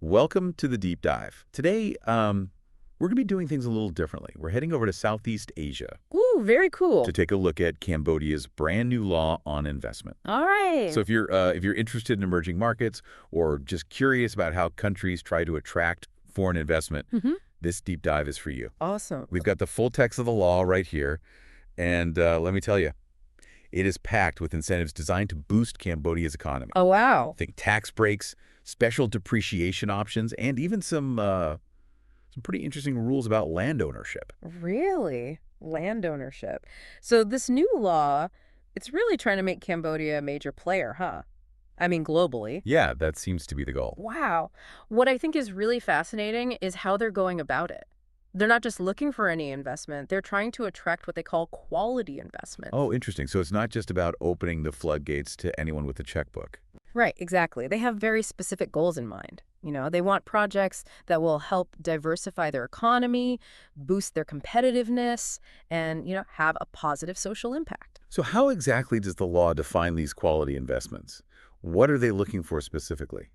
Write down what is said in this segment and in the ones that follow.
Welcome to the deep dive. Today, we're going to be doing things a little differently. We're heading over to Southeast Asia Ooh, very cool. to take a look at Cambodia's brand new law on investment. All right. So if you're interested in emerging markets or just curious about how countries try to attract foreign investment, this deep dive is for you. Awesome. We've got the full text of the law right here, and let me tell you, it is packed with incentives designed to boost Cambodia's economy. Oh, wow. Think tax breaks, special depreciation options, and even some pretty interesting rules about land ownership. Really? Land ownership. So this new law, it's really trying to make Cambodia a major player, huh? I mean, globally. Yeah, that seems to be the goal. Wow. What I think is really fascinating is how they're going about it. They're not just looking for any investment. They're trying to attract what they call quality investment. Oh, interesting. So it's not just about opening the floodgates to anyone with a checkbook. Right, exactly. They have very specific goals in mind. They want projects that will help diversify their economy, boost their competitiveness, and, have a positive social impact. So how exactly does the law define these quality investments? What are they looking for specifically?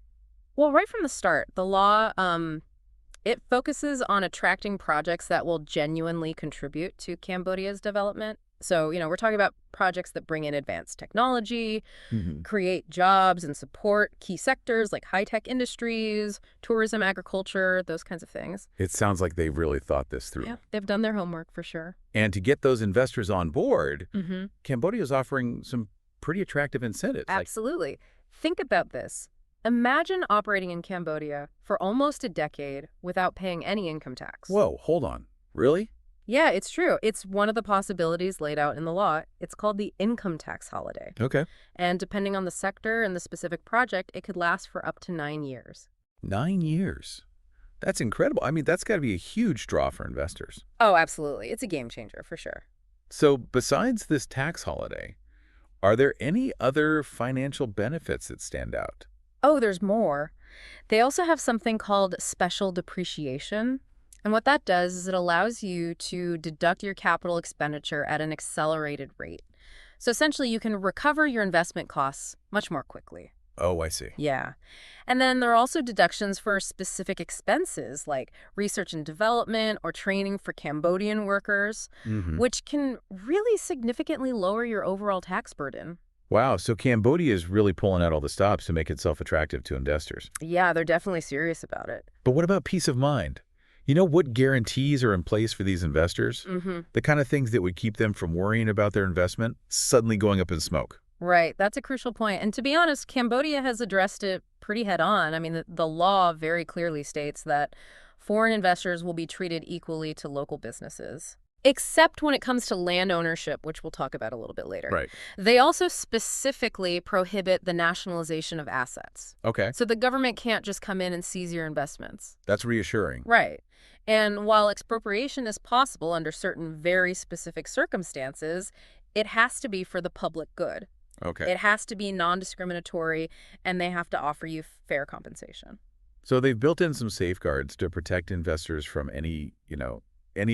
Well, right from the start, the law, it focuses on attracting projects that will genuinely contribute to Cambodia's development. So, we're talking about projects that bring in advanced technology, create jobs and support key sectors like high-tech industries, tourism, agriculture, those kinds of things. It sounds like they've really thought this through. Yeah, they've done their homework for sure. And to get those investors on board, Cambodia is offering some pretty attractive incentives. Absolutely. Think about this. Imagine operating in Cambodia for almost a decade without paying any income tax. Whoa, hold on. Really? Yeah, it's true. It's one of the possibilities laid out in the law. It's called the income tax holiday. Okay. And depending on the sector and the specific project, it could last for up to 9 years. 9 years. That's incredible. I mean, that's got to be a huge draw for investors. Oh, absolutely. It's a game changer for sure. So besides this tax holiday, are there any other financial benefits that stand out? Oh, there's more. They also have something called special depreciation. And what that does is it allows you to deduct your capital expenditure at an accelerated rate. So essentially, you can recover your investment costs much more quickly. Oh, I see. Yeah. And then there are also deductions for specific expenses like research and development or training for Cambodian workers, which can really significantly lower your overall tax burden. Wow, so Cambodia is really pulling out all the stops to make itself attractive to investors. Yeah, they're definitely serious about it. But what about peace of mind? What guarantees are in place for these investors? The kind of things that would keep them from worrying about their investment suddenly going up in smoke. Right. That's a crucial point. And to be honest, Cambodia has addressed it pretty head on. I mean, the law very clearly states that foreign investors will be treated equally to local businesses, except when it comes to land ownership, which we'll talk about a little bit later. Right. They also specifically prohibit the nationalization of assets. Okay. So the government can't just come in and seize your investments. That's reassuring. Right. And while expropriation is possible under certain very specific circumstances, it has to be for the public good. Okay. It has to be non-discriminatory, and they have to offer you fair compensation. So they've built in some safeguards to protect investors from any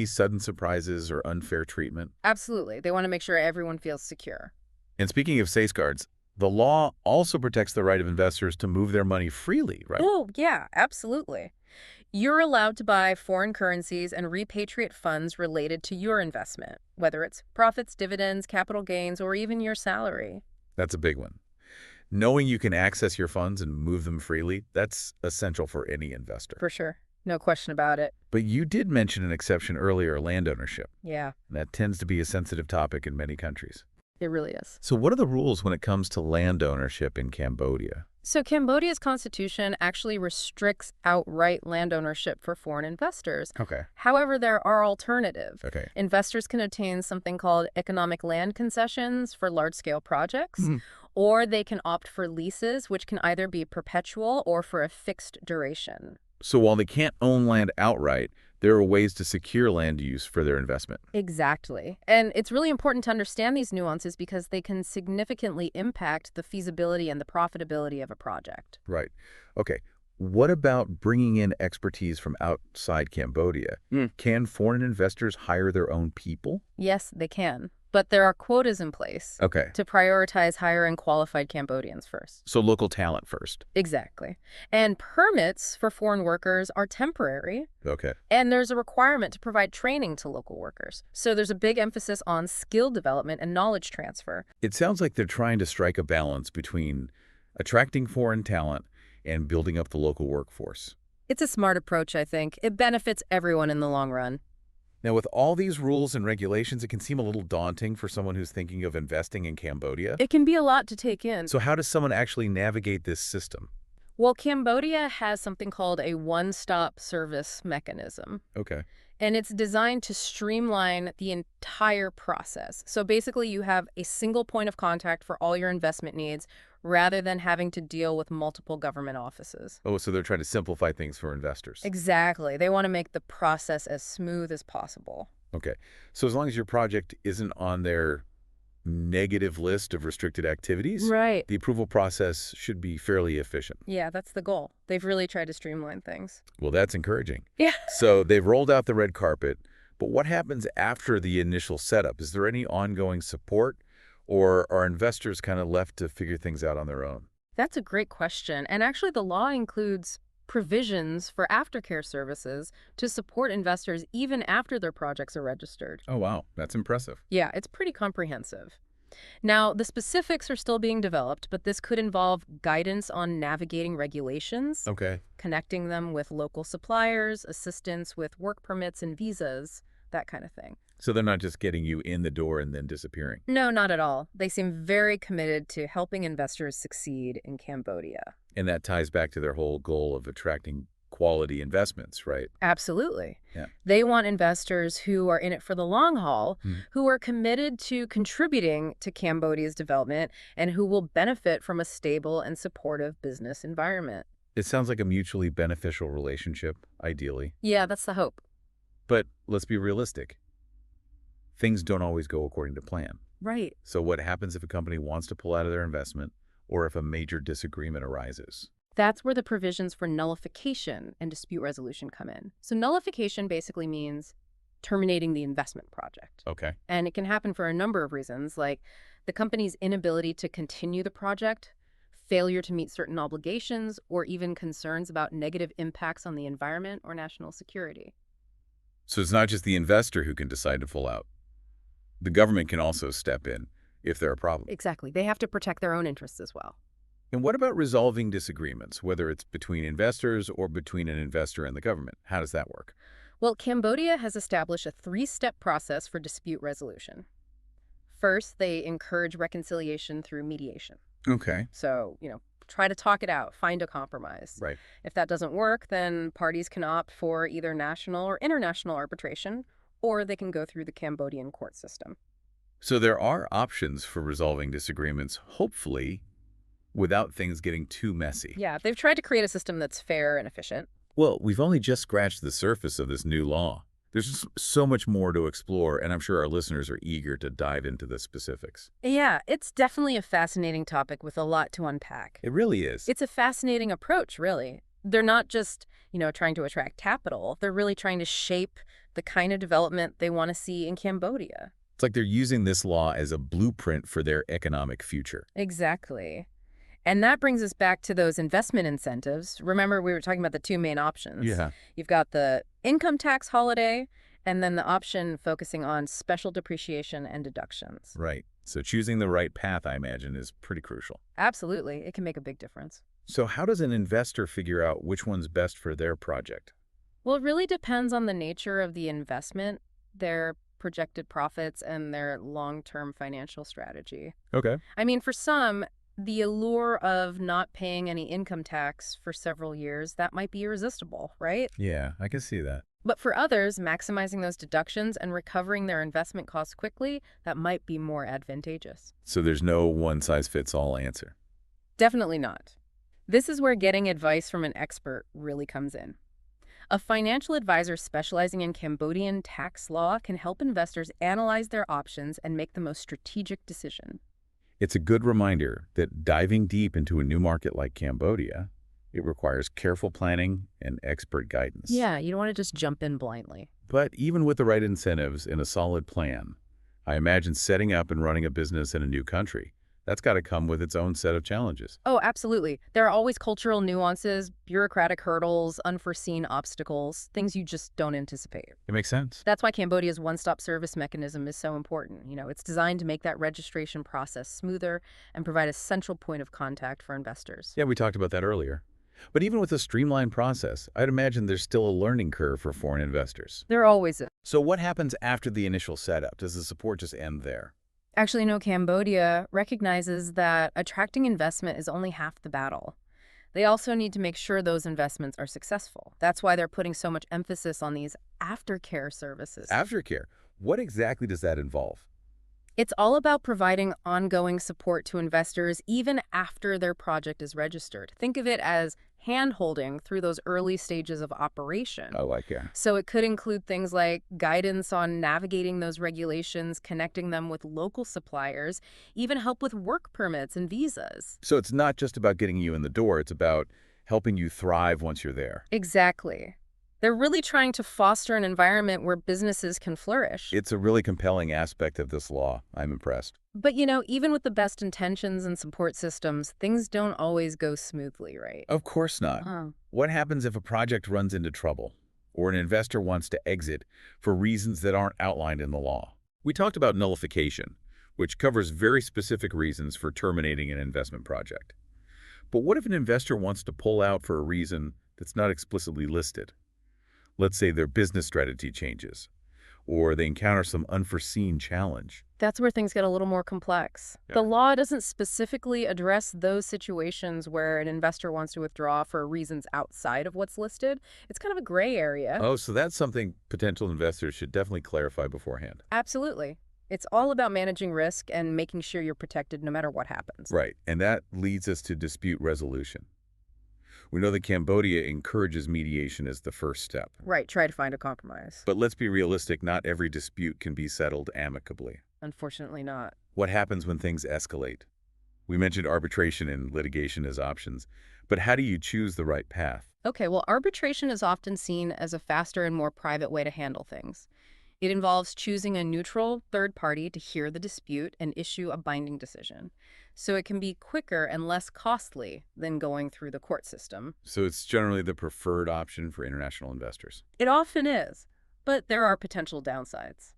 sudden surprises or unfair treatment. Absolutely. They want to make sure everyone feels secure. And speaking of safeguards, the law also protects the right of investors to move their money freely, right? Oh, yeah, absolutely. You're allowed to buy foreign currencies and repatriate funds related to your investment, whether it's profits, dividends, capital gains, or even your salary. That's a big one. Knowing you can access your funds and move them freely, that's essential for any investor. For sure. No question about it. But you did mention an exception earlier, land ownership. Yeah, That tends to be a sensitive topic in many countries. it really is. So what are the rules when it comes to land ownership in Cambodia? So Cambodia's constitution actually restricts outright land ownership for foreign investors. Okay. However, there are alternatives. Okay. Investors can obtain something called economic land concessions for large-scale projects, or they can opt for leases, which can either be perpetual or for a fixed duration. So while they can't own land outright, there are ways to secure land use for their investment. Exactly. And it's really important to understand these nuances because they can significantly impact the feasibility and the profitability of a project. Right. Okay. What about bringing in expertise from outside Cambodia? Can foreign investors hire their own people? Yes, they can. but there are quotas in place Okay. to prioritize hiring qualified Cambodians first. So local talent first. Exactly. And permits for foreign workers are temporary, Okay. and there's a requirement to provide training to local workers. So there's a big emphasis on skill development and knowledge transfer. It sounds like they're trying to strike a balance between attracting foreign talent and building up the local workforce. It's a smart approach, I think. It benefits everyone in the long run. Now, with all these rules and regulations, it can seem a little daunting for someone who's thinking of investing in Cambodia. It can be a lot to take in. So how does someone actually navigate this system? Well, Cambodia has something called a one-stop service mechanism, Okay. and it's designed to streamline the entire process. So basically, you have a single point of contact for all your investment needs rather than having to deal with multiple government offices. Oh, so they're trying to simplify things for investors. Exactly. They want to make the process as smooth as possible. Okay. So as long as your project isn't on their negative list of restricted activities, Right. the approval process should be fairly efficient. Yeah, that's the goal. They've really tried to streamline things. Well, that's encouraging. Yeah. So they've rolled out the red carpet, but what happens after the initial setup? Is there any ongoing support, or are investors kind of left to figure things out on their own? That's a great question. And actually, the law includes provisions for aftercare services to support investors even after their projects are registered. Oh, wow. That's impressive. Yeah, it's pretty comprehensive. Now, the specifics are still being developed, but this could involve guidance on navigating regulations, Okay. connecting them with local suppliers, assistance with work permits and visas, that kind of thing. So they're not just getting you in the door and then disappearing. No, not at all. They seem very committed to helping investors succeed in Cambodia. And that ties back to their whole goal of attracting quality investments, right? Absolutely. Yeah. They want investors who are in it for the long haul, Hmm. who are committed to contributing to Cambodia's development, and who will benefit from a stable and supportive business environment. It sounds like a mutually beneficial relationship, ideally. Yeah, that's the hope. But let's be realistic. Things don't always go according to plan. Right. So what happens if a company wants to pull out of their investment or if a major disagreement arises? That's where the provisions for nullification and dispute resolution come in. So nullification basically means terminating the investment project. Okay. And it can happen for a number of reasons, like the company's inability to continue the project, failure to meet certain obligations, or even concerns about negative impacts on the environment or national security. So it's not just the investor who can decide to pull out. The government can also step in if there are problems. Exactly. They have to protect their own interests as well. And what about resolving disagreements, whether it's between investors or between an investor and the government? How does that work? Well, Cambodia has established a three-step process for dispute resolution. First, they encourage reconciliation through mediation. Okay. So, try to talk it out, find a compromise. Right. If that doesn't work, then parties can opt for either national or international arbitration, or they can go through the Cambodian court system. So there are options for resolving disagreements, hopefully, without things getting too messy. Yeah, they've tried to create a system that's fair and efficient. Well, we've only just scratched the surface of this new law. There's just so much more to explore, and I'm sure our listeners are eager to dive into the specifics. Yeah, it's definitely a fascinating topic with a lot to unpack. It really is. It's a fascinating approach, really. They're not just, trying to attract capital. They're really trying to shape the kind of development they want to see in Cambodia. It's like they're using this law as a blueprint for their economic future. Exactly. And that brings us back to those investment incentives. Remember, we were talking about the two main options. Yeah. You've got the income tax holiday, and then the option focusing on special depreciation and deductions. Right. So choosing the right path, I imagine, is pretty crucial. Absolutely. It can make a big difference. So how does an investor figure out which one's best for their project? Well, it really depends on the nature of the investment, their projected profits, and their long-term financial strategy. Okay. I mean, for some, the allure of not paying any income tax for several years, that might be irresistible, right? Yeah, I can see that. But for others, maximizing those deductions and recovering their investment costs quickly, that might be more advantageous. So there's no one-size-fits-all answer. Definitely not. This is where getting advice from an expert really comes in. A financial advisor specializing in Cambodian tax law can help investors analyze their options and make the most strategic decision. It's a good reminder that diving deep into a new market like Cambodia, it requires careful planning and expert guidance. Yeah, you don't want to just jump in blindly. But even with the right incentives and a solid plan, I imagine setting up and running a business in a new country. That's got to come with its own set of challenges. Oh, absolutely. There are always cultural nuances, bureaucratic hurdles, unforeseen obstacles, things you just don't anticipate. It makes sense. That's why Cambodia's one-stop service mechanism is so important. It's designed to make that registration process smoother and provide a central point of contact for investors. Yeah, we talked about that earlier. But even with a streamlined process, I'd imagine there's still a learning curve for foreign investors. There always is. So what happens after the initial setup? Does the support just end there? Actually, no, Cambodia recognizes that attracting investment is only half the battle. They also need to make sure those investments are successful. That's why they're putting so much emphasis on these aftercare services. Aftercare. What exactly does that involve? It's all about providing ongoing support to investors even after their project is registered. Think of it as hand-holding through those early stages of operation. I like it. So it could include things like guidance on navigating those regulations, connecting them with local suppliers, even help with work permits and visas. So it's not just about getting you in the door, it's about helping you thrive once you're there. Exactly. They're really trying to foster an environment where businesses can flourish. It's a really compelling aspect of this law. I'm impressed. But even with the best intentions and support systems, things don't always go smoothly, right? Of course not. Oh. What happens if a project runs into trouble or an investor wants to exit for reasons that aren't outlined in the law? We talked about nullification, which covers very specific reasons for terminating an investment project. But what if an investor wants to pull out for a reason that's not explicitly listed? Let's say their business strategy changes, or they encounter some unforeseen challenge. That's where things get a little more complex. Yeah. The law doesn't specifically address those situations where an investor wants to withdraw for reasons outside of what's listed. It's kind of a gray area. Oh, so that's something potential investors should definitely clarify beforehand. Absolutely. It's all about managing risk and making sure you're protected no matter what happens. Right, and that leads us to dispute resolution. We know that Cambodia encourages mediation as the first step. Right, try to find a compromise. But let's be realistic, not every dispute can be settled amicably. Unfortunately not. What happens when things escalate? We mentioned arbitration and litigation as options, but how do you choose the right path? Okay, well, arbitration is often seen as a faster and more private way to handle things. It involves choosing a neutral third party to hear the dispute and issue a binding decision. So it can be quicker and less costly than going through the court system. So it's generally the preferred option for international investors. It often is, but there are potential downsides.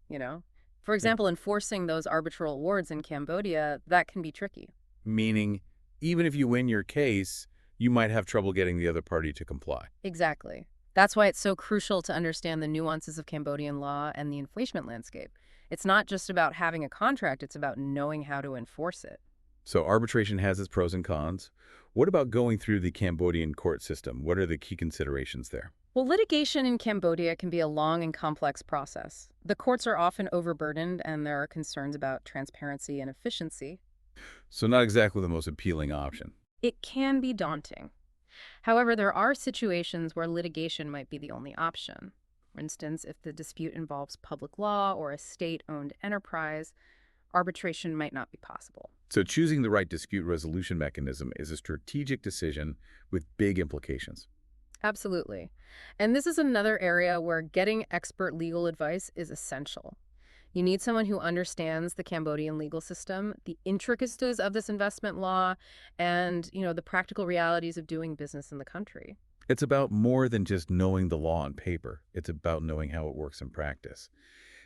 For example, enforcing those arbitral awards in Cambodia, that can be tricky. Meaning, even if you win your case, you might have trouble getting the other party to comply. Exactly. That's why it's so crucial to understand the nuances of Cambodian law and the enforcement landscape. It's not just about having a contract, it's about knowing how to enforce it. So arbitration has its pros and cons. What about going through the Cambodian court system? What are the key considerations there? Well, litigation in Cambodia can be a long and complex process. The courts are often overburdened, and there are concerns about transparency and efficiency. So not exactly the most appealing option. It can be daunting. However, there are situations where litigation might be the only option. For instance, if the dispute involves public law or a state-owned enterprise, arbitration might not be possible. So choosing the right dispute resolution mechanism is a strategic decision with big implications. Absolutely. And this is another area where getting expert legal advice is essential. You need someone who understands the Cambodian legal system, the intricacies of this investment law, and, the practical realities of doing business in the country. It's about more than just knowing the law on paper. It's about knowing how it works in practice.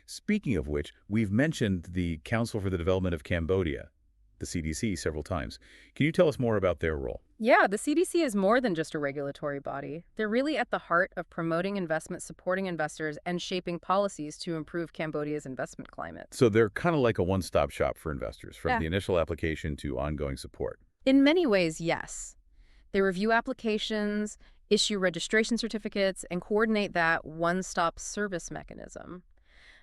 Speaking of which, we've mentioned the Council for the Development of Cambodia, the CDC, several times. Can you tell us more about their role? Yeah, the CDC is more than just a regulatory body. They're really at the heart of promoting investment, supporting investors, and shaping policies to improve Cambodia's investment climate. So they're kind of like a one-stop shop for investors, from Yeah. the initial application to ongoing support. In many ways, yes. They review applications, issue registration certificates, and coordinate that one-stop service mechanism.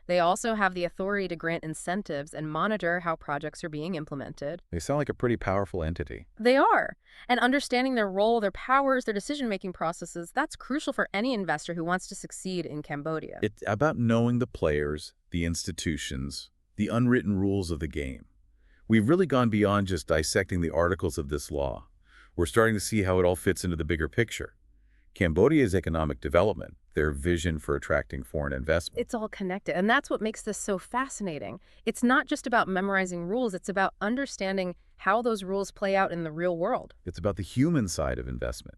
They also have the authority to grant incentives and monitor how projects are being implemented. They sound like a pretty powerful entity. They are. And understanding their role, their powers, their decision-making processes, that's crucial for any investor who wants to succeed in Cambodia. It's about knowing the players, the institutions, the unwritten rules of the game. We've really gone beyond just dissecting the articles of this law. We're starting to see how it all fits into the bigger picture. Cambodia's economic development, their vision for attracting foreign investment. It's all connected, and that's what makes this so fascinating. It's not just about memorizing rules, it's about understanding how those rules play out in the real world. It's about the human side of investment,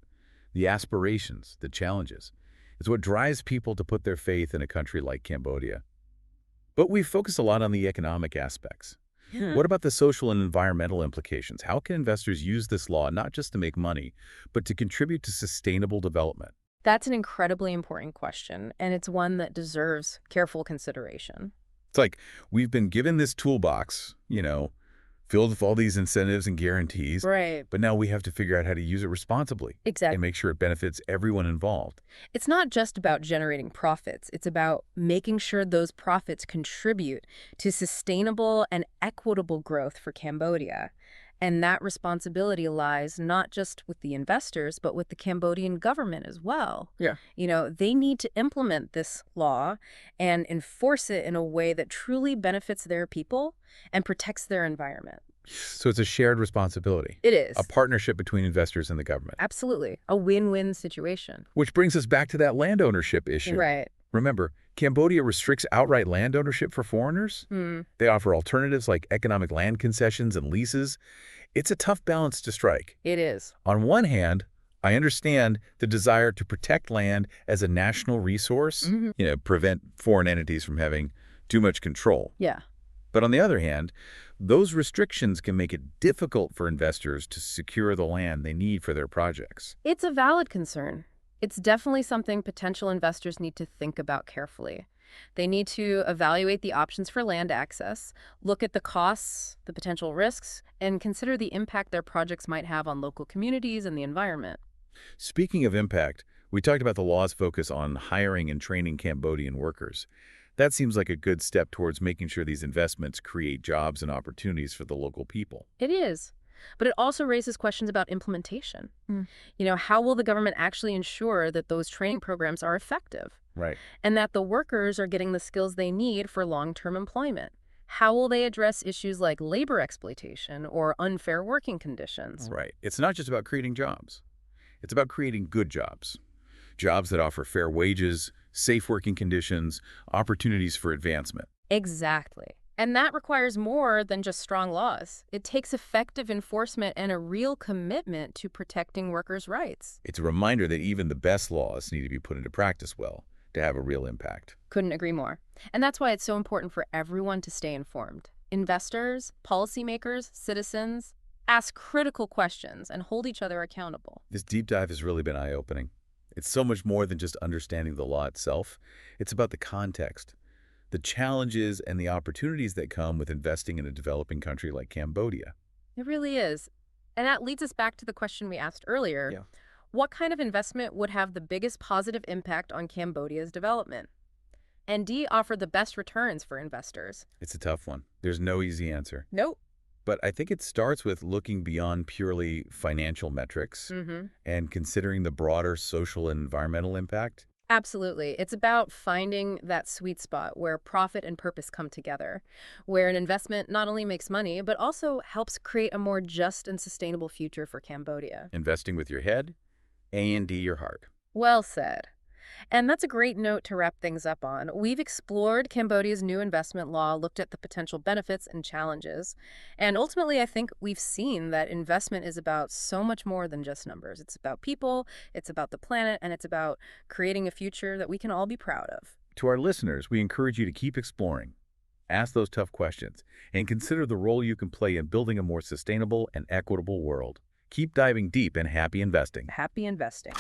the aspirations, the challenges. It's what drives people to put their faith in a country like Cambodia. But we focus a lot on the economic aspects. What about the social and environmental implications? How can investors use this law not just to make money, but to contribute to sustainable development? That's an incredibly important question, and it's one that deserves careful consideration. It's like we've been given this toolbox, filled with all these incentives and guarantees, Right. but now we have to figure out how to use it responsibly Exactly. and make sure it benefits everyone involved. It's not just about generating profits. It's about making sure those profits contribute to sustainable and equitable growth for Cambodia. And that responsibility lies not just with the investors, but with the Cambodian government as well. Yeah. They need to implement this law and enforce it in a way that truly benefits their people and protects their environment. So it's a shared responsibility, It is. a partnership between investors and the government. Absolutely. A win-win situation. Which brings us back to that land ownership issue. Right. Remember, Cambodia restricts outright land ownership for foreigners. They offer alternatives like economic land concessions and leases. It's a tough balance to strike. It is. On one hand, I understand the desire to protect land as a national resource, prevent foreign entities from having too much control. Yeah. But on the other hand, those restrictions can make it difficult for investors to secure the land they need for their projects. It's a valid concern. It's definitely something potential investors need to think about carefully. They need to evaluate the options for land access, look at the costs, the potential risks, and consider the impact their projects might have on local communities and the environment. Speaking of impact, we talked about the law's focus on hiring and training Cambodian workers. That seems like a good step towards making sure these investments create jobs and opportunities for the local people. It is. But it also raises questions about implementation. How will the government actually ensure that those training programs are effective Right. and that the workers are getting the skills they need for long-term employment? How will they address issues like labor exploitation or unfair working conditions? Right. It's not just about creating jobs. It's about creating good jobs. Jobs that offer fair wages, safe working conditions, opportunities for advancement. Exactly. And that requires more than just strong laws. It takes effective enforcement and a real commitment to protecting workers' rights. It's a reminder that even the best laws need to be put into practice well to have a real impact. Couldn't agree more. And that's why it's so important for everyone to stay informed. Investors, policymakers, citizens, ask critical questions and hold each other accountable. This deep dive has really been eye-opening. It's so much more than just understanding the law itself. It's about the context, the challenges and the opportunities that come with investing in a developing country like Cambodia. It really is. And that leads us back to the question we asked earlier. Yeah. What kind of investment would have the biggest positive impact on Cambodia's development? And D offered the best returns for investors. It's a tough one. There's no easy answer. Nope. But I think it starts with looking beyond purely financial metrics and considering the broader social and environmental impact. Absolutely. It's about finding that sweet spot where profit and purpose come together, where an investment not only makes money, but also helps create a more just and sustainable future for Cambodia. Investing with your head, A&D your heart. Well said. And that's a great note to wrap things up on. We've explored Cambodia's new investment law, looked at the potential benefits and challenges, and ultimately I think we've seen that investment is about so much more than just numbers. It's about people, it's about the planet, and it's about creating a future that we can all be proud of. To our listeners, we encourage you to keep exploring, ask those tough questions, and consider the role you can play in building a more sustainable and equitable world. Keep diving deep and happy investing. Happy investing.